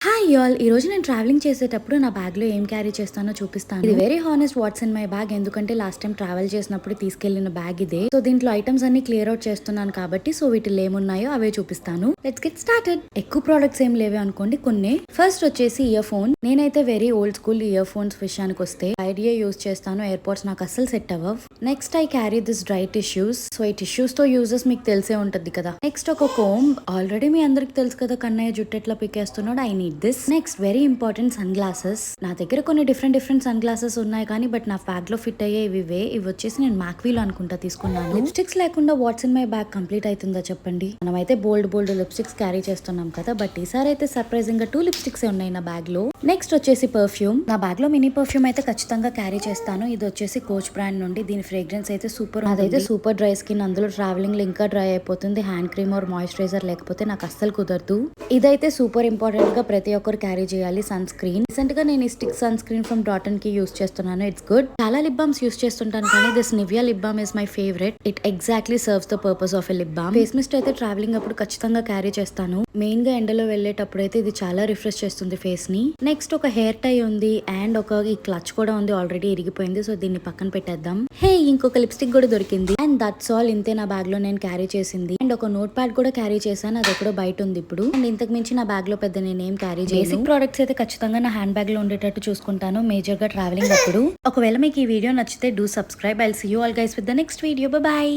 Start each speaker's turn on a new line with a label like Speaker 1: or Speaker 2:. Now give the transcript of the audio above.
Speaker 1: Hi all ఈ రోజు నేను ట్రావెలింగ్ చేసేటప్పుడు నా బ్యాగ్ లో ఏం క్యారీ చేస్తానో చూపిస్తాను. ఇది very honest what's in my bag, ఎందుకంటే లాస్ట్ టైం ట్రావెల్ చేసినప్పుడు తీసుకెళ్లిన బ్యాగ్ ఇదే. సో దీంట్లో ఐటమ్స్ అన్ని క్లియర్ అవుట్ చేస్తున్నాను కాబట్టి సో వీటిలో ఏమున్నాయో అవే చూపిస్తాను. Let's get started. ఎక్కువ ప్రొడక్ట్స్ ఏం లేవే అనుకోండి, కొన్ని. ఫస్ట్ వచ్చేసి ఇయర్ ఫోన్. నేనైతే very old school ear phones విషయానికి వస్తే ఐడియా యూస్ చేస్తాను. ఎయిర్పోర్ట్స్ నాకు అస్సలు సెట్ అవ్వవు. Next I carry this dry tissues. So ఈ టిష్యూస్ తో యూజెస్ మీకు తెలిసే ఉంటది కదా. నెక్స్ట్ ఒక కోమ్. ఆల్రెడీ మీ అందరికి తెలుసు కదా కన్నయ్య జుట్టు ఎట్లా పికేస్తున్నాడు. I need this. Next very important sun glasses. నా దగ్గర కొన్ని డిఫరెంట్ సన్ గ్లాసెస్ ఉన్నాయి కానీ బట్ నా బ్యాగ్ లో ఫిట్ అయ్యే ఇవే. ఇవి వచ్చేసి నేను మ్యాక్వీలో అనుకుంటా తీసుకున్నాను. లిప్స్టిక్స్ లేకుండా what's in my bag complete అవుతుందా చెప్పండి. మనమైతే బోల్డ్ లిప్స్టిక్స్ క్యారీ చేస్తున్నాం కదా, బట్ ఈసారి అయితే సర్ప్రైజింగ్ గా 2 లిప్స్టిక్స్ ఉన్నాయి నా బ్యాగ్ లో. నెక్స్ట్ వచ్చేసి పర్ఫ్యూమ్. నా బ్యాగ్ లో మినీ పర్ఫ్యూమ్ అయితే ఖచ్చితంగా క్యారీ చేస్తాను. ఇది వచ్చేసి కోచ్ బ్రాండ్ నుండి. దీని ఫ్రేగ్రెన్స్ అయితే సూపర్. అదైతే సూపర్ డ్రై స్కిన్. అందులో ట్రావెలింగ్ లో ఇంకా డ్రై అయిపోతుంది. హ్యాండ్ క్రీమ్ ఆర్ మాయిశ్చరైజర్ లేకపోతే నాకు అస్సలు కుదరదు. ఇదైతే సూపర్ ఇంపార్టెంట్ గా ప్రతి ఒక్కరు క్యారీ చేయాలి. Sun screen. రీసెంట్ గా నేను ఈ stick sun screen from Dot and Key use చేస్తున్నాను. It's good. చాలా లిప్ బామ్స్ యూస్ చేస్తుంటాను కానీ this Nivea lip balm is my favourite. It exactly serves the purpose of a lip balm. Face mist అయితే travelling అప్పుడు ఖచ్చితంగా carry చేస్తాను. Main గా ఎండలో వెళ్ళేటప్పుడు అయితే ఇది చాలా రిఫ్రెష్ చేస్తుంది ఫేస్ ని. నెక్స్ట్ ఒక హెయిర్ టై ఉంది అండ్ ఒక ఈ క్లచ్ కూడా ఉంది. ఆల్రెడీ ఇరిగిపోయింది, సో దీన్ని పక్కన పెట్టేద్దాం. హే, ఇంకొక లిప్స్టిక్ కూడా దొరికింది. And that's all. ఇంతే నా బ్యాగ్ లో నేను క్యారీ చేసింది. అండ్ ఒక నోట్ ప్యాడ్ కూడా క్యారీ చేశాను. అది ఎక్కడో బయట ఉంది ఇప్పుడు. అండ్ ఇంతకు మించి నా బ్యాగ్ లో పెద్ద నేనేం క్యారీ చేయను. బేసిక్ ప్రొడక్ట్స్ అయితే ఖచ్చితంగా నా హ్యాండ్ బ్యాగ్ లో ఉండేటట్టు చూసుకుంటాను, మేజర్ గా ట్రావెలింగ్ అప్పుడు. ఒకవేళ మీకు ఈ వీడియో నచ్చితే do subscribe. I'll see you all guys with the next video. By.